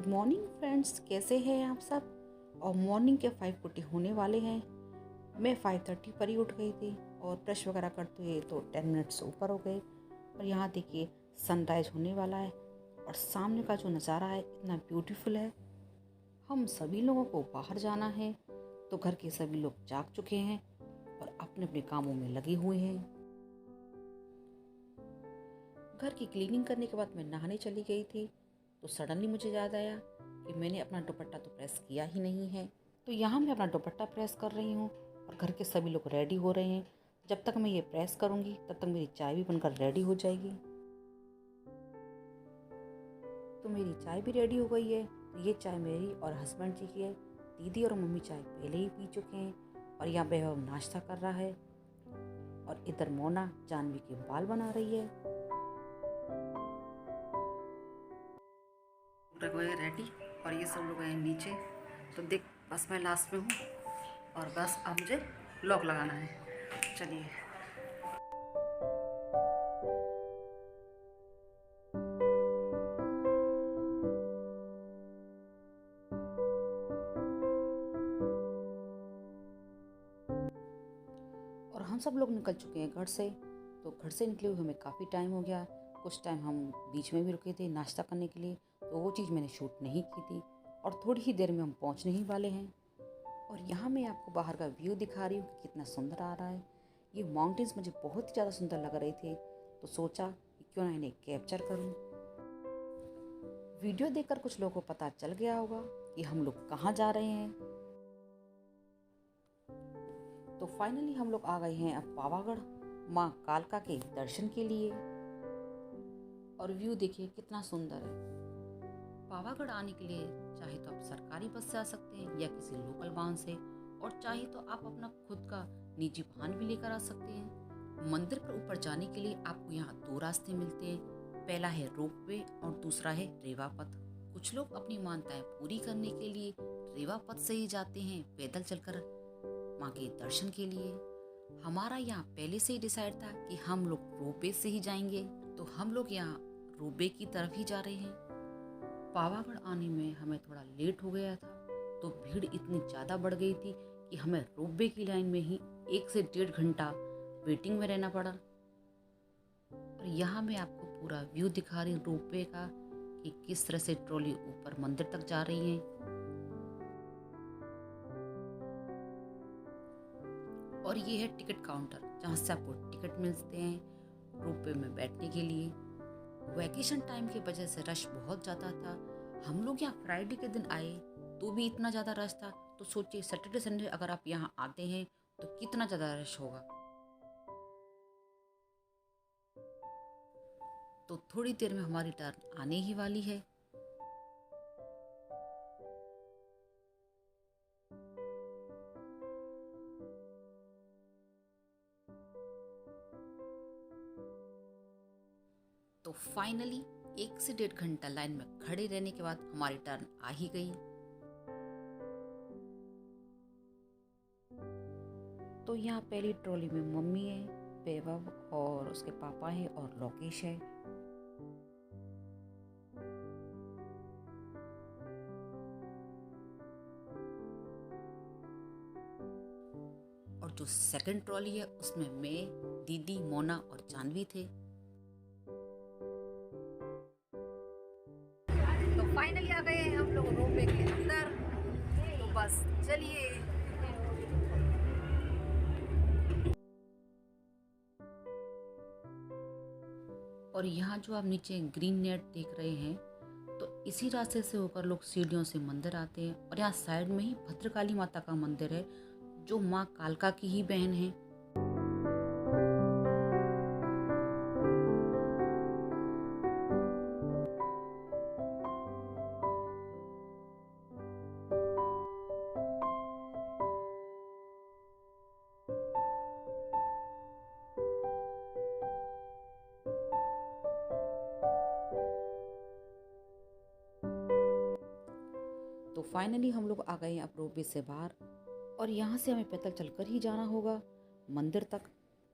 Good morning friends, कैसे हैं आप सब। और मॉर्निंग के 5:40 होने वाले हैं। मैं 5:30 पर ही उठ गई थी और ब्रश वगैरह करते हुए तो 10 मिनट्स ऊपर हो गए। और यहाँ देखिए सनराइज होने वाला है और सामने का जो नज़ारा है इतना ब्यूटीफुल है। हम सभी लोगों को बाहर जाना है तो घर के सभी लोग जाग चुके हैं और अपने अपने कामों में लगे हुए हैं। घर की क्लीनिंग करने के बाद मैं नहाने चली गई थी तो सडनली मुझे याद आया कि मैंने अपना दुपट्टा तो प्रेस किया ही नहीं है। तो यहाँ मैं अपना दुपट्टा प्रेस कर रही हूँ और घर के सभी लोग रेडी हो रहे हैं। जब तक मैं ये प्रेस करूँगी तब तक मेरी चाय भी बनकर रेडी हो जाएगी। तो मेरी चाय भी रेडी हो गई है। तो ये चाय मेरी और हस्बैंड जी की है। दीदी और मम्मी चाय पहले ही पी चुके हैं और यहाँ वैभव नाश्ता कर रहा है और इधर मोना जानवी के बाल बना रही है। गए रेडी और ये सब लोग गए नीचे। तो देख बस मैं लास्ट में हूँ और बस अब मुझे लॉक लगाना है। चलिए और हम सब लोग निकल चुके हैं घर से। तो घर से निकले हुए हमें काफ़ी टाइम हो गया। कुछ टाइम हम बीच में भी रुके थे नाश्ता करने के लिए, तो वो चीज़ मैंने शूट नहीं की थी और थोड़ी ही देर में हम पहुँचने ही वाले हैं। और यहाँ मैं आपको बाहर का व्यू दिखा रही हूँ कि कितना सुंदर आ रहा है। ये माउंटेन्स मुझे बहुत ही ज़्यादा सुंदर लग रहे थे तो सोचा कि क्यों ना इन्हें कैप्चर करूँ। वीडियो देखकर कुछ लोगों को पता चल गया होगा कि हम लोग कहाँ जा रहे हैं। तो फाइनली हम लोग आ गए हैं अब पावागढ़ माँ कालका के दर्शन के लिए। और व्यू देखिए कितना सुंदर है। पावागढ़ आने के लिए चाहे तो आप सरकारी बस से आ सकते हैं या किसी लोकल वाहन से, और चाहे तो आप अपना खुद का निजी वाहन भी लेकर आ सकते हैं। मंदिर पर ऊपर जाने के लिए आपको यहाँ 2 रास्ते मिलते हैं। पहला है रोपवे और दूसरा है रेवा पथ। कुछ लोग अपनी मान्यताएं पूरी करने के लिए रेवा पथ से ही जाते हैं पैदल चलकर माँ के दर्शन के लिए। हमारा यहाँ पहले से ही डिसाइड था कि हम लोग रोपवे से ही जाएंगे, तो हम लोग यहाँ रोपवे की तरफ ही जा रहे हैं। पावागढ़ आने में हमें थोड़ा लेट हो गया था तो भीड़ इतनी ज़्यादा बढ़ गई थी कि हमें रोपवे की लाइन में ही 1 से 1.5 घंटा वेटिंग में रहना पड़ा। और यहाँ मैं आपको पूरा व्यू दिखा रही हूँ रोपवे का कि किस तरह से ट्रॉली ऊपर मंदिर तक जा रही है। और ये है टिकट काउंटर जहाँ से आपको टिकट मिलते हैं रोपवे में बैठने के लिए। वैकेशन टाइम की वजह से रश बहुत ज़्यादा था। हम लोग यहाँ फ्राइडे के दिन आए तो भी इतना ज़्यादा रश था, तो सोचिए सैटरडे संडे अगर आप यहाँ आते हैं तो कितना ज़्यादा रश होगा। तो थोड़ी देर में हमारी टर्न आने ही वाली है। तो फाइनली 1 से 1.5 घंटा लाइन में खड़े रहने के बाद हमारी टर्न आ ही गई। तो यहाँ पहली ट्रॉली में मम्मी है, वैभव और उसके पापा है और लोकेश है। और जो सेकंड ट्रॉली है उसमें मैं, दीदी, मोना और जानवी थे। तो फाइनली आ गए हैं हम लोग रोपवे के अंदर। तो बस चलिए। और यहाँ जो आप नीचे ग्रीन नेट देख रहे हैं तो इसी रास्ते से होकर लोग सीढ़ियों से मंदिर आते हैं। और यहाँ साइड में ही भद्रकाली माता का मंदिर है जो माँ कालका की ही बहन है। तो फाइनली हम लोग आ गए हैं अब रोपवे से बाहर और यहाँ से हमें पैदल चलकर ही जाना होगा मंदिर तक।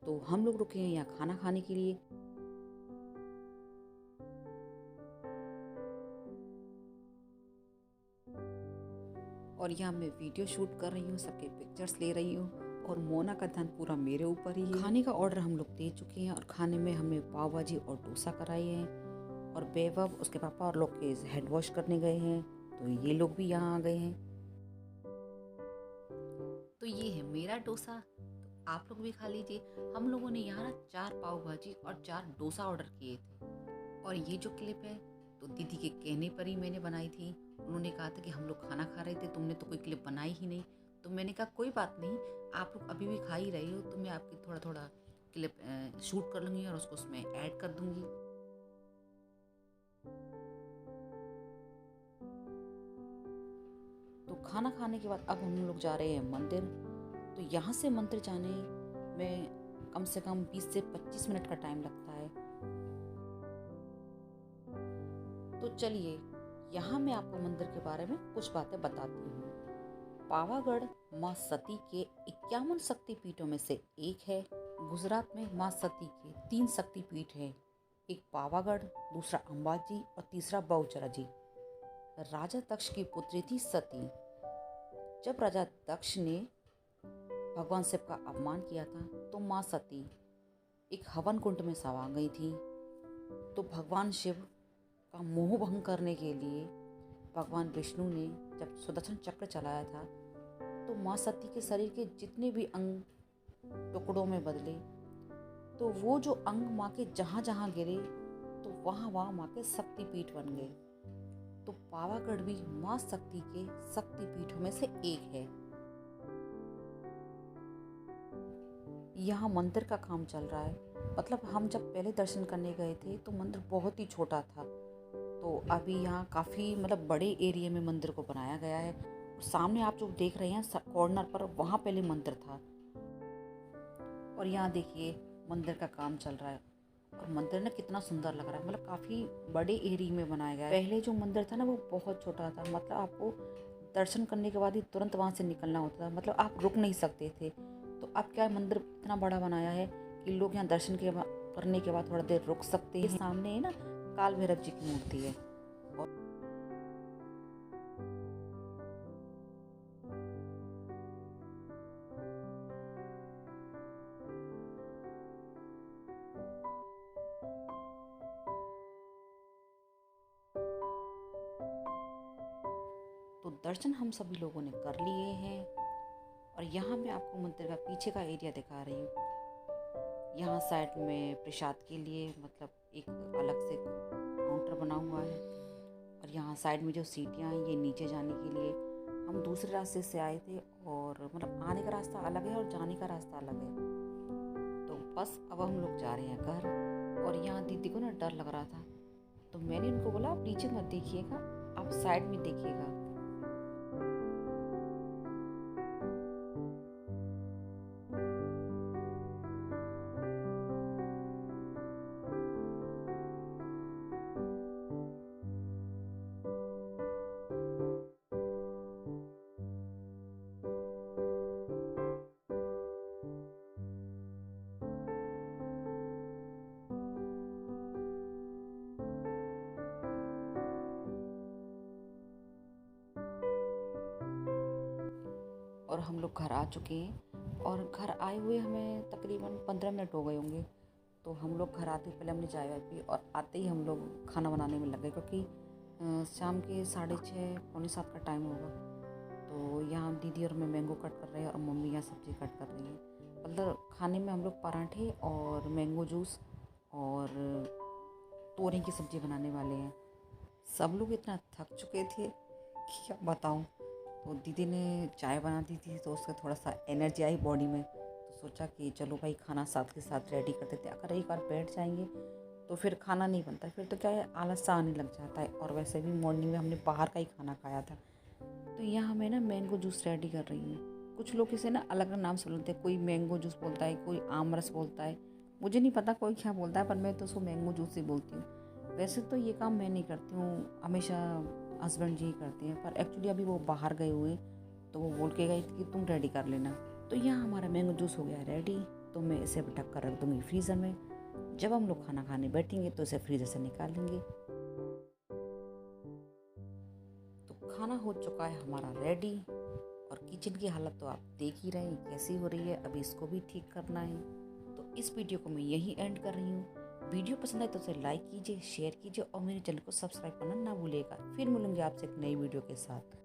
तो हम लोग रुके हैं यहाँ खाना खाने के लिए। और यहाँ मैं वीडियो शूट कर रही हूँ, सबके पिक्चर्स ले रही हूँ और मोना का ध्यान पूरा मेरे ऊपर ही है। खाने का ऑर्डर हम लोग दे चुके हैं और खाने में हमें पाव भाजी और डोसा कराई है और वैभव उसके पापा और लोग के हैंड वॉश करने गए हैं, तो ये लोग भी यहाँ आ गए हैं। तो ये है मेरा डोसा, तो आप लोग भी खा लीजिए। हम लोगों ने यहाँ 4 पाव भाजी और 4 डोसा ऑर्डर किए थे। और ये जो क्लिप है तो दीदी के कहने पर ही मैंने बनाई थी। उन्होंने कहा था कि हम लोग खाना खा रहे थे, तुमने तो कोई क्लिप बनाई ही नहीं। तो मैंने कहा कोई बात नहीं, आप लोग अभी भी खा ही रहे हो तो मैं आपकी थोड़ा थोड़ा क्लिप शूट कर लूँगी और उसको उसमें ऐड कर दूँगी। तो खाना खाने के बाद अब हम लोग जा रहे हैं मंदिर। तो यहाँ से मंदिर जाने में कम से कम 20 से 25 मिनट का टाइम लगता है। तो चलिए यहाँ मैं आपको मंदिर के बारे में कुछ बातें बताती हूँ। पावागढ़ माँ सती के 51 शक्तिपीठों में से एक है। गुजरात में माँ सती के 3 शक्तिपीठ हैं, एक पावागढ़, दूसरा अंबाजी और तीसरा बहुचराजी। राजा दक्ष की पुत्री थी सती। जब राजा दक्ष ने भगवान शिव का अपमान किया था तो माँ सती एक हवन कुंड में समा गई थी। तो भगवान शिव का मोह भंग करने के लिए भगवान विष्णु ने जब सुदर्शन चक्र चलाया था तो माँ सती के शरीर के जितने भी अंग टुकड़ों में बदले, तो वो जो अंग माँ के जहाँ जहाँ गिरे तो वहाँ वहाँ माँ के शक्तिपीठ बन गए। तो पावागढ़ भी माँ शक्ति के शक्तिपीठों में से एक है। यहाँ मंदिर का काम चल रहा है। मतलब हम जब पहले दर्शन करने गए थे तो मंदिर बहुत ही छोटा था, तो अभी यहाँ काफ़ी बड़े एरिया में मंदिर को बनाया गया है। सामने आप जो देख रहे हैं कॉर्नर पर, वहाँ पहले मंदिर था। और यहाँ देखिए मंदिर का काम चल रहा है और मंदिर ना कितना सुंदर लग रहा है। काफ़ी बड़े एरिया में बनाया गया है। पहले जो मंदिर था ना वो बहुत छोटा था। आपको दर्शन करने के बाद ही तुरंत वहाँ से निकलना होता था। आप रुक नहीं सकते थे। तो अब क्या है, मंदिर इतना बड़ा बनाया है कि लोग यहाँ दर्शन करने के बाद थोड़ा देर रुक सकते हैं। सामने है ना काल भैरव जी की मूर्ति है। तो दर्शन हम सभी लोगों ने कर लिए हैं और यहाँ मैं आपको मंदिर का पीछे का एरिया दिखा रही हूँ। यहाँ साइड में प्रसाद के लिए एक अलग से काउंटर बना हुआ है और यहाँ साइड में जो सीटियाँ हैं ये नीचे जाने के लिए। हम दूसरे रास्ते से आए थे और आने का रास्ता अलग है और जाने का रास्ता अलग है। तो बस अब हम लोग जा रहे हैं घर। और यहाँ दीदी को ना डर लग रहा था, तो मैंने उनको बोला आप नीचे मत देखिएगा, आप साइड में देखिएगा। और हम लोग घर आ चुके हैं और घर आए हुए हमें तकरीबन 15 मिनट हो गए होंगे। तो हम लोग घर आते पहले हमने चाय वाय पी और आते ही हम लोग खाना बनाने में लग गए, क्योंकि शाम के 6:30 पौने 7 का टाइम होगा। तो यहाँ दीदी और मैं मैंगो कट कर रहे हैं और मम्मी यहाँ सब्ज़ी कट कर रही है। खाने में हम लोग पराठे और मैंगो जूस और तोरई की सब्ज़ी बनाने वाले हैं। सब लोग इतना थक चुके थे कि क्या बताऊँ। तो दीदी ने चाय बना दी थी तो उससे थोड़ा सा एनर्जी आई बॉडी में। तो सोचा कि चलो भाई खाना साथ के साथ रेडी कर देते। अगर एक बार बैठ जाएंगे तो फिर खाना नहीं बनता, फिर तो क्या है आलस सा आने लग जाता है। और वैसे भी मॉर्निंग में हमने बाहर का ही खाना खाया था। तो यहाँ मैं ना मैंगो जूस रेडी कर रही हूँ। कुछ लोग इसे ना अलग अलग नाम से बोलते हैं, कोई मैंगो जूस बोलता है, कोई आम रस बोलता है, मुझे नहीं पता कोई क्या बोलता है, पर मैं तो उसको मैंगो जूस ही बोलती हूँ। वैसे तो ये काम मैं नहीं करती हूँ, हमेशा हस्बैंड जी करते हैं, पर एक्चुअली अभी वो बाहर गए हुए तो वो बोल के गए कि तुम रेडी कर लेना। तो यहाँ हमारा मैंगो जूस हो गया रेडी। तो मैं इसे ढक कर रख दूँगी फ्रीज़र में। जब हम लोग खाना खाने बैठेंगे तो इसे फ्रीज़र से निकालेंगे। तो खाना हो चुका है हमारा रेडी। और किचन की हालत तो आप देख ही रहे हैं कैसी हो रही है, अभी इसको भी ठीक करना है। तो इस वीडियो को मैं यहीं एंड कर रही हूँ। वीडियो पसंद आए तो उसे लाइक कीजिए, शेयर कीजिए और मेरे चैनल को सब्सक्राइब करना ना भूलिएगा। फिर मिलूंगी आपसे एक नई वीडियो के साथ।